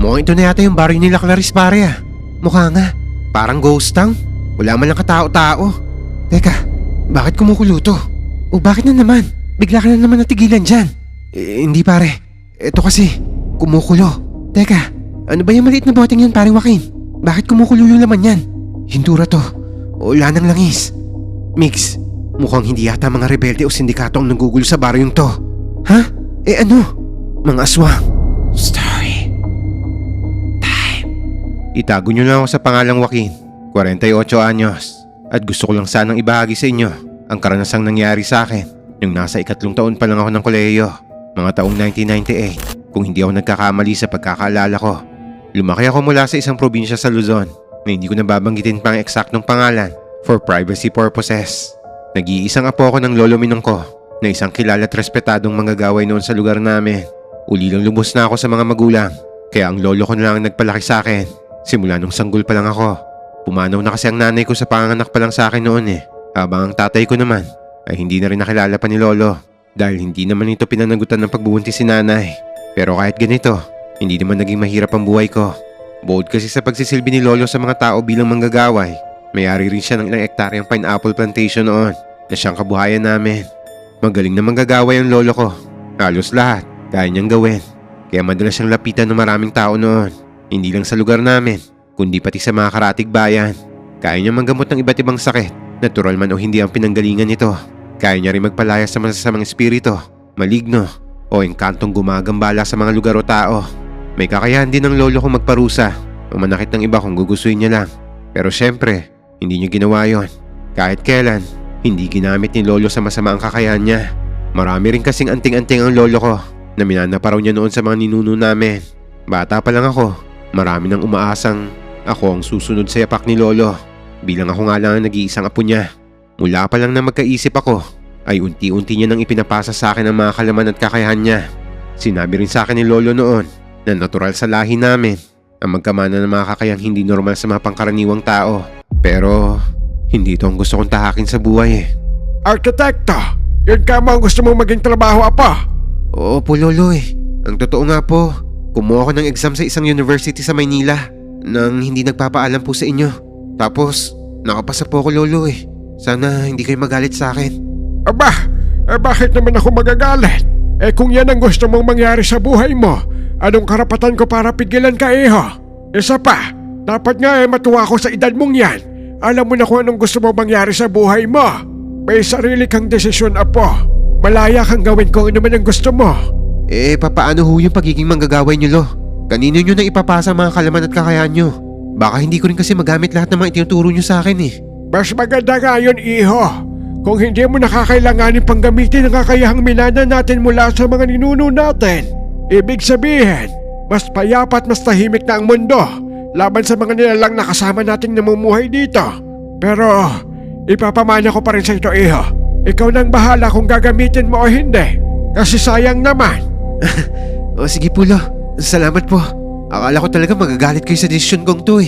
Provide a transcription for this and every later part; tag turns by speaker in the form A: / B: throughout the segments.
A: Mukhang ito na yata yung baryo nila Clarice pare ah. Mukha nga. Parang ghost town. Wala man lang katao-tao. Teka, bakit kumukulo to? O bakit na naman? Bigla ka na naman natigilan dyan. Hindi pare. Ito kasi, kumukulo. Teka, ano ba yung maliit na boteng yan paring Joaquin? Bakit kumukulo yung laman yan? Hintura to. O wala ng langis. Mix, mukhang hindi yata mga rebelde o sindikato ang nanggugulo sa baryong to. Ha? Ano? Mga aswang. Story time. Itago nyo lang ako sa pangalang Joaquin, 48 anyos. At gusto ko lang sanang ibahagi sa inyo ang karanasang nangyari sa akin nung nasa 3 taon pa lang ako ng kolehiyo, mga taong 1998, kung hindi ako nagkakamali sa pagkakaalala ko. Lumaki ako mula sa isang probinsya sa Luzon na hindi ko nababanggitin pang eksaktong pangalan for privacy purposes. Nag-iisang apo ako ng lolo minong ko na isang kilala at respetadong manggagaway noon sa lugar namin. Ulilang lubos na ako sa mga magulang, kaya ang lolo ko na lang ang nagpalaki sa akin simula nung sanggol pa lang ako. Pumanaw na kasi ang nanay ko sa panganak pa lang sa akin noon habang ang tatay ko naman ay hindi na rin nakilala pa ni lolo dahil hindi naman ito pinanagutan ng pagbubuntis si nanay. Pero kahit ganito, hindi naman naging mahirap ang buhay ko. Bukod kasi sa pagsisilbi ni lolo sa mga tao bilang manggagaway, may-ari rin siya ng ilang ektaryang pineapple plantation noon na siyang kabuhayan namin. Magaling na manggagaway ang lolo ko. Halos lahat kaya niyang gawin. Kaya madalas siyang lapitan ng maraming tao noon. Hindi lang sa lugar namin, kundi pati sa mga karatig bayan. Kaya niya manggamot ng iba't ibang sakit, natural man o hindi ang pinanggalingan nito. Kaya niya rin magpalaya sa masasamang espiritu, maligno, o engkantong gumagambala sa mga lugar o tao. May kakayahan din ng lolo kong magparusa o manakit ng iba kung gugustuhin niya lang. Pero syempre, hindi niya ginawa yon. Kahit kailan, hindi ginamit ni lolo sa masama ang kakayahan niya. Marami rin kasing anting-anting ang lolo ko na minana pa raw niya noon sa mga ninuno namin. Bata pa lang ako, marami nang umaasang ako ang susunod sa yapak ni lolo. Bilang ako nga lang ang nag-iisang apo niya. Mula pa lang na magkaisip ako, ay unti-unti niya nang ipinapasa sa akin ang mga kalaman at kakayahan niya. Sinabi rin sa akin ni lolo noon na natural sa lahi namin ang magkamana ng mga kakayahang hindi normal sa mga pangkaraniwang tao. Pero hindi ito ang gusto kong tahakin sa buhay
B: Arkitekto, yun ka mo ang gusto mong maging trabaho, apo?
A: Oo po lolo Ang totoo nga po, kumuha ako ng exam sa isang university sa Maynila nang hindi nagpapaalam po sa inyo. Tapos nakapasa po ako lolo Sana hindi kayo magalit sa akin.
B: Aba, bakit naman ako magagalit? Kung yan ang gusto mong mangyari sa buhay mo, anong karapatan ko para pigilan ka, iho? Isa pa, dapat nga matuwa ko sa edad mong yan. Alam mo na kung anong gusto mong mangyari sa buhay mo. May sarili kang desisyon, apo. Malaya kang gawin kung ano man ang gusto mo.
A: Papaano ho yung pagiging manggagaway nyo, lo? Kanino nyo na ipapasa mga kalaman at kakayahan nyo? Baka hindi ko rin kasi magamit lahat ng mga itinuturo nyo sa akin
B: Mas maganda nga yun, iho. Kung hindi mo nakakailanganin pang gamitin ang kakayahang minana natin mula sa mga ninuno natin. Ibig sabihin, mas payapa at mas tahimik na ang mundo laban sa mga nilalang na kasama nating namumuhay dito. Pero ipapamana ko pa rin sa ito, iho. Ikaw nang bahala kung gagamitin mo o hindi. Kasi sayang naman.
A: O sige po, lo. Salamat po. Akala ko talaga magagalit kayo sa desisyon kong to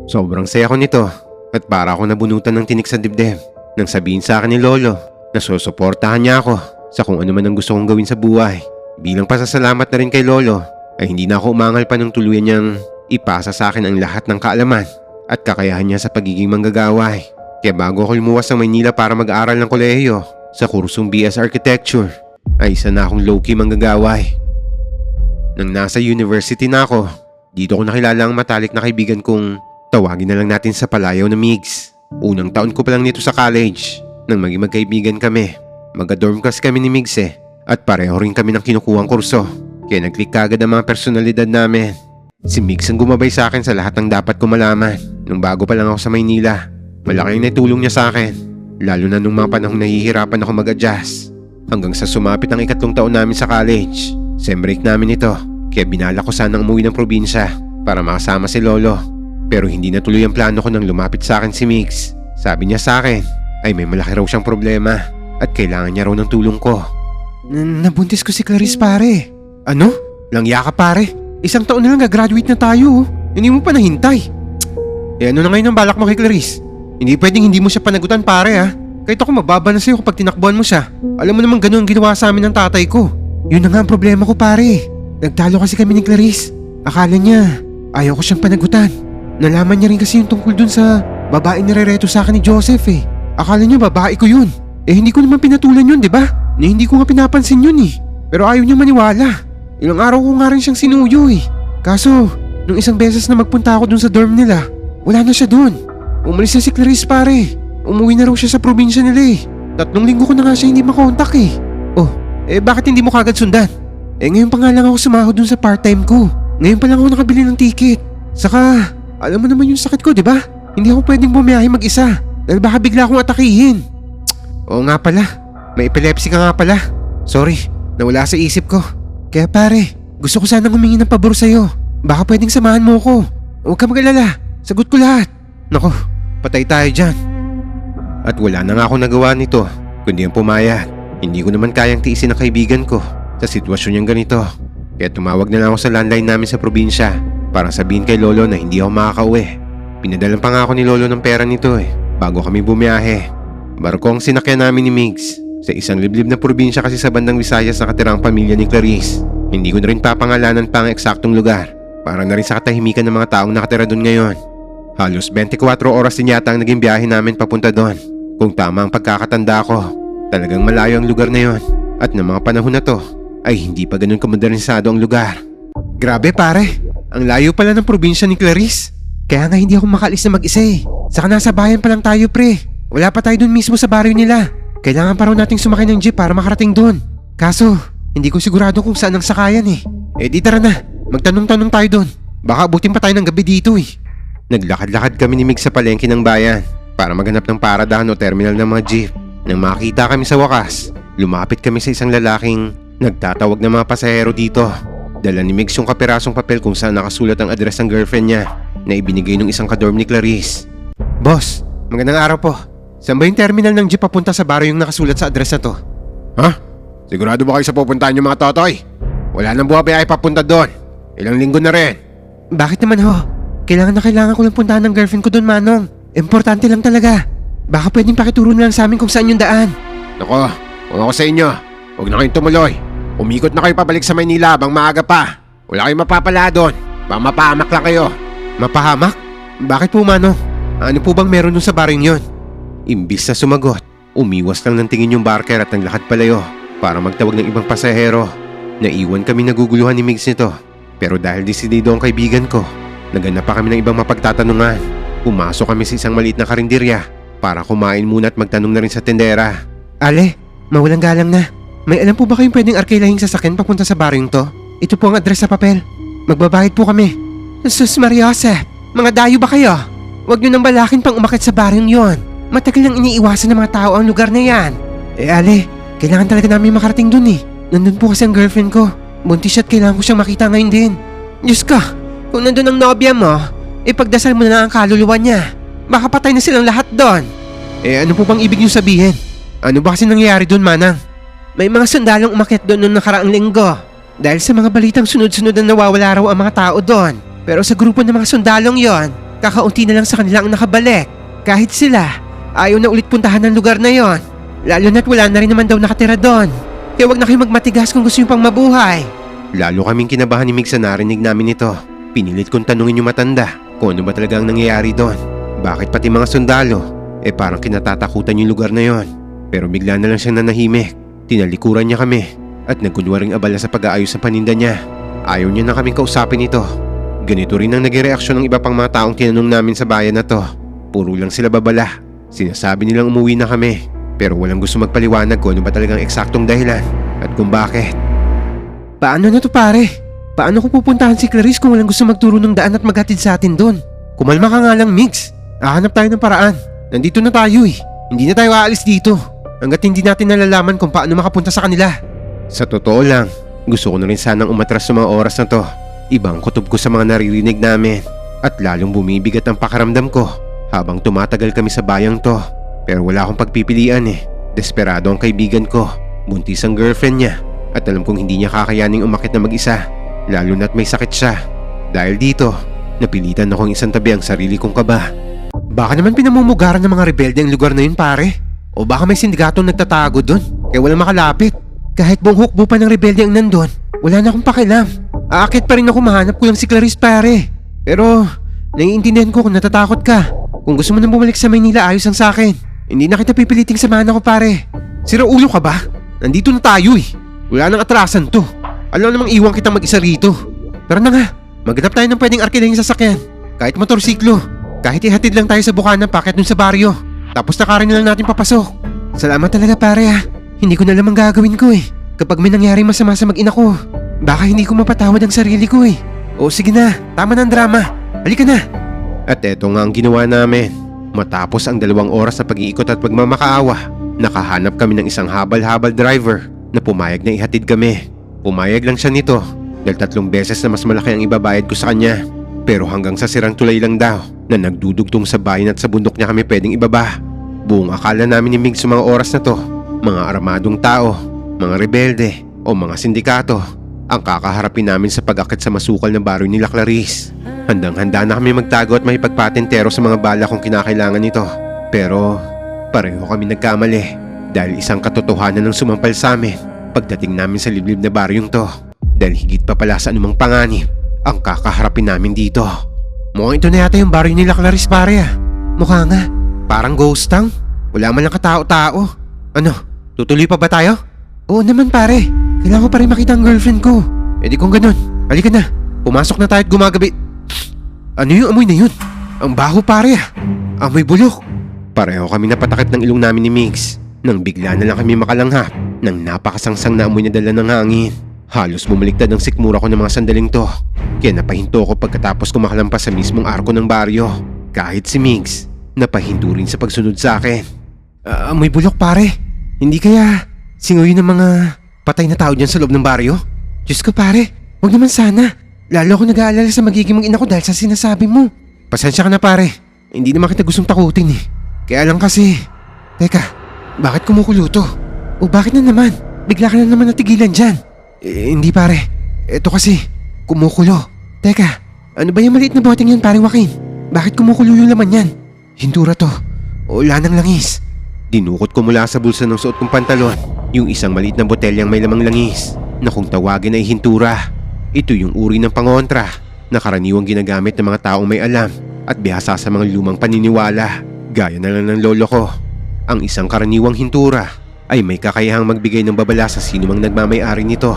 A: Sobrang saya ko nito at para ako nabunutan ng tinik sa dibdib nang sabihin sa akin ni lolo na susuportahan niya ako sa kung ano man ang gusto kong gawin sa buhay. Bilang pasasalamat na rin kay lolo ay hindi na ako umangal pa nung tuluyan niyang ipasa sa akin ang lahat ng kaalaman at kakayahan niya sa pagiging manggagaway. Kaya bago ako lumuwas ng Maynila para mag-aaral ng kolehiyo sa kursong BS Architecture ay isa na akong low-key manggagaway. Nang nasa university na ako, dito ko nakilala ang matalik na kaibigan kong tawagin na lang natin sa palayaw na Migs. Unang taon ko pa lang nito sa college nang maging magkaibigan kami. Magka-dorm kasi kami ni Migs at pareho rin kami ng kinukuhang kurso. Kaya nag-click kagad ang mga personalidad namin. Si Migs ang gumabay sa akin sa lahat ng dapat ko malaman nung bago pa lang ako sa Maynila. Malaki ang naitulong niya sa akin, lalo na nung mga panahong nahihirapan ako mag-adjust. Hanggang sa sumapit ang 3 taon namin sa college. Sem break namin ito, kaya binala ko sanang umuwi ng probinsya para makasama si lolo. Pero hindi natuloy ang plano ko nang lumapit sa akin si Migs. Sabi niya sa akin ay may malaki raw siyang problema at kailangan niya raw ng tulong ko. Nabuntis ko si Clarice pare. Ano? Langya ka pare? 1 taon na lang gagraduate na tayo Hindi mo pa nahintay. Ano na ngayon ang balak mo kay Clarice? Hindi pwedeng hindi mo siya panagutan pare Kahit ako mababa na sa'yo kapag tinakbuhan mo siya. Alam mo naman ganun ang ginawa sa amin ng tatay ko. Yun na nga ang problema ko pare. Nagtalo kasi kami ni Clarice. Akala niya, ayaw ko siyang panagutan. Nalaman niya rin kasi yung tungkol dun sa babaeng nirereto sa akin ni Joseph eh. Akala niya babae ko yun. Eh hindi ko naman pinatulan yun, di ba? Na hindi ko nga pinapansin yun eh. Pero ayaw niya maniwala. Ilang araw ko nga rin siyang sinuyo eh. Kaso, nung isang beses na magpunta ako dun sa dorm nila, wala na siya dun. Umalis na si Clarice pare. Umuwi na raw siya sa probinsya nila eh. 3 linggo ko na nga siya hindi makontak eh. Oh, bakit hindi mo kagad sundan? Ngayon pa nga lang ako sumahod dun sa part-time ko. Ngayon pa lang ako nakabili ng ticket. Saka, alam mo naman yung sakit ko, di ba? Hindi ako pwedeng bumiyahe mag-isa. Dahil baka bigla akong atakihin. Oo nga pala, may epilepsy ka nga pala. Sorry, nawala sa isip ko. Kaya pare, gusto ko sanang humingi ng pabor sa'yo. Baka pwedeng samahan mo ko. Huwag ka mag-alala, sagot ko lahat. Nako, patay tayo dyan. At wala na nga ako nagawa nito, kundi ang pumayag. Hindi ko naman kayang tiisin ang kaibigan ko sa sitwasyon niyang ganito. Kaya tumawag na lang ako sa landline namin sa probinsya para sabihin kay Lolo na hindi ako makakauwi. Pinadalan pa nga ako ni Lolo ng pera nito bago kami bumiyahe. Barko ang sinakyan namin ni Migs sa isang liblib na probinsya kasi sa bandang Visayas nakatira ang pamilya ni Clarice. Hindi ko na rin papangalanan pa ang eksaktong lugar para na rin sa katahimikan ng mga taong nakatira doon ngayon. Halos 24 oras din yata ang naging biyahe namin papunta doon. Kung tama ang pagkakatanda ko, talagang malayo ang lugar na yon. At ng mga panahon na to, ay hindi pa ganun kamodernisado ang lugar. Grabe pare, ang layo pala ng probinsya ni Clarice. Kaya nga hindi ako makaalis na mag-isa eh. Saka nasa bayan pa lang tayo pre. Wala pa tayo dun mismo sa baryo nila. Kailangan pa raw nating sumakay ng jeep para makarating dun. Kaso, hindi ko sigurado kung saan ang sakayan eh. Di tara na, magtanong-tanong tayo dun. Baka abutin pa tayo ng gabi dito eh. Naglakad-lakad kami ni Mig sa palengke ng bayan para maghanap ng paradahan o terminal ng mga jeep. Nang makita kami sa wakas, lumapit kami sa isang lalaking nagtatawag ng mga pasahero dito. Dala ni Migs yung kapirasong papel kung saan nakasulat ang address ng girlfriend niya na ibinigay ng isang kadorm ni Clarice. Boss, magandang araw po. Saan ba yung terminal ng jeep papunta sa baryo yung nakasulat sa address na to? Ha? Sigurado ba kayo sa pupuntahan yung mga totoy? Wala nang buhabiyahe papunta doon. Ilang linggo na rin. Bakit naman ho? Kailangan ko lang puntahan ng girlfriend ko doon, Manong. Importante lang talaga. Baka pwedeng pakituro na lang sa amin kung saan yung daan. Nako, kung ako sa inyo, huwag na kayong tumuloy. Umikot na kayo pabalik sa Maynila habang maaga pa. Wala kayong mapapala doon. Baka mapahamak lang kayo. Mapahamak? Bakit po, Manong? Ano po bang meron doon sa baring yon? Imbis na sumagot, umiwas lang ng tingin yung barker at naglakad palayo para magtawag ng ibang pasahero. Naiwan kami naguguluhan ni Migs nito. Pero dahil desidido ang kaibigan ko, naganap pa kami ng ibang mapagtatanungan. Pumasok kami sa isang maliit na karinderya para kumain muna at magtanong na rin sa tendera. Ale, mawalang galang na. May alam po ba kayong pwedeng arkailahing sasakyan papunta sa baryong to? Ito po ang address sa papel. Magbabayad po kami. Sus Mariosep, mga dayo ba kayo? Huwag nyo nang balakin pang umakit sa baryong yon. Matagal nang iniiwasan ng mga tao ang lugar na yan. Ale, kailangan talaga namin makarating dun eh. Nandun po kasi ang girlfriend ko. Buntis siya at kailangan ko siyang makita ngayon din. Diyos ka, kung nandun ang nobya mo, ipagdasal mo na lang ang kaluluwa niya. Baka patay na silang lahat doon. Ano po bang ibig niyo sabihin? Ano ba kasi nangyayari doon, Manang? May mga sundalong umakyat doon noong nakaraang linggo. Dahil sa mga balitang sunod-sunod na nawawala raw ang mga tao doon. Pero sa grupo ng mga sundalong yon, kakaunti na lang sa kanila ang nakabalik. Kahit sila, ayaw na ulit puntahan ng lugar na yon. Lalo na't wala na rin naman daw nakatira doon. Kaya wag na kayo magmatigas kung gusto nyo pang mabuhay. Lalo kaming kinabahan ni Mig sa narinig namin ito. Pinilit kong tanungin yung matanda kung ano ba talaga ang nangyayari doon. Bakit pati mga sundalo, parang kinatatakutan yung lugar na yon. Pero bigla na lang siyang nanahimik. Tinalikuran niya kami at nagkunwaring abala sa pag-aayos ng paninda niya. Ayaw niya na kaming kausapin ito. Ganito rin ang naging reaksyon ng iba pang mga taong tinanong namin sa bayan na to. Puro lang sila babala. Sinasabi nilang umuwi na kami. Pero walang gusto magpaliwanag kung ano ba talagang eksaktong dahilan at kung bakit. Paano na to pare? Paano ko pupuntahan si Clarice kung walang gusto magturo ng daan at maghatid sa atin doon? Kumalma ka nga lang, Migs. Hahanap tayo ng paraan. Nandito na tayo eh. Hindi na tayo aalis dito hanggat hindi natin nalalaman kung paano makapunta sa kanila. Sa totoo lang, gusto ko na rin sanang umatras sa mga oras na to. Ibang kutob ko sa mga naririnig namin at lalong bumibigat ang pakaramdam ko habang tumatagal kami sa bayang to. Pero wala akong pagpipilian eh. Desperado ang kaibigan ko. Buntis ang girlfriend niya at alam kong hindi niya kakayaning umakit na mag-isa. Lalo na't may sakit siya. Dahil dito, napilitan akong isang tabi ang sarili kong kaba. Baka naman pinamumugaran ng mga rebelde ang lugar na yun pare. O baka may sindikatong nagtatago doon kaya walang makalapit. Kahit buong hukbo pa ng rebelde ang nandun, wala na akong pakialam. Aakit pa rin ako, mahanap ko lang si Clarice pare. Pero, naiintindihan ko kung natatakot ka. Kung gusto mo nang bumalik sa Maynila, ayos ang sa akin. Hindi na kita pipiliting samahan ako pare. Sira ulo ka ba? Nandito na tayo eh. Wala nang atrasan to. Alam namang iwan kitang mag-isa rito. Tara na nga, maghanap tayo ng pwedeng arkilahing sasakyan. Kahit motorsiklo. Kahit ihatid lang tayo sa Bukana paket dun sa baryo. Tapos nakarin na lang natin papasok. Salamat talaga pare ha. Hindi ko na lamang gagawin ko eh. Kapag may nangyaring masama sa mag-ina ko, baka hindi ko mapatawad ang sarili ko eh. O sige na, tama na ang drama. Halika na. At eto nga ang ginawa namin. Matapos ang 2 oras na pag-iikot at pagmamakaawa, nakahanap kami ng isang habal-habal driver na pumayag na ihatid kami. Pumayag lang siya nito dahil 3 beses na mas malaki ang ibabayad ko sa kanya. Pero hanggang sa sirang tulay lang daw na nagdudugtong sa bayan at sa bundok niya kami pwedeng ibaba. Buong akala namin ni Mig sa mga oras na to, mga aramadong tao, mga rebelde o mga sindikato ang kakaharapin namin sa pag-akit sa masukal na baryo nila Clarice. Handang-handa na kami magtago at makipagpatentero sa mga bala kung kinakailangan nito. Pero pareho kami nagkamali dahil isang katotohanan ang sumampal sa amin pagdating namin sa liblib na baryong to. Dahil higit pa pala sa anumang panganib ang kakaharapin namin dito. Mukhang ito na yata yung baryo nila Clarice pare ah. Mukha nga, parang ghost town. Wala man lang katao-tao. Ano, tutuloy pa ba tayo? Oo naman pare, kailangan ko pa rin makita ang girlfriend ko. E di kung ganun, halika na. Pumasok na tayo at gumagabi. Ano yung amoy na yun? Ang baho pare ah. Amoy bulok. Pareho kami napatakip ng ilong namin ni Migs nang bigla na lang kami makalanghap ng napakasangsang na amoy na dala ng hangin. Halos bumaliktad ang sikmura ko ng mga sandaling to. Kaya napahinto ko pagkatapos ko makalampas sa mismong arko ng baryo. Kahit si Migs, napahinto rin sa pagsunod sa akin. Amoy bulok pare. Hindi kaya singoy ng mga patay na tao dyan sa loob ng baryo? Diyos ko pare, huwag naman sana. Lalo ako nag-aalala sa magiging mga ina ko dahil sa sinasabi mo. Pasensya ka na pare, hindi naman kita gustong takutin eh. Kaya lang kasi, teka, bakit kumukulo to? O bakit na naman? Bigla ka na naman natigilan dyan. Hindi pare, eto kasi, kumukulo. Teka, ano ba yung maliit na boteng yan pare Joaquin? Bakit kumukulo yung laman yan? Hintura to, o wala ng langis. Dinukot ko mula sa bulsa ng suot kong pantalon yung isang maliit na botelyang may lamang langis na kung tawagin ay hintura. Ito yung uri ng pangontra na karaniwang ginagamit ng mga taong may alam at bihasa sa mga lumang paniniwala. Gaya na lang ng lolo ko. Ang isang karaniwang hintura ay may kakayahang magbigay ng babala sa sino mang nagmamay-ari nito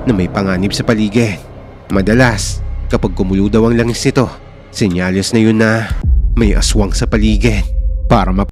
A: na may panganib sa paligid. Madalas, kapag kumulo daw ang langis nito, senyales na yun na may aswang sa paligid. Para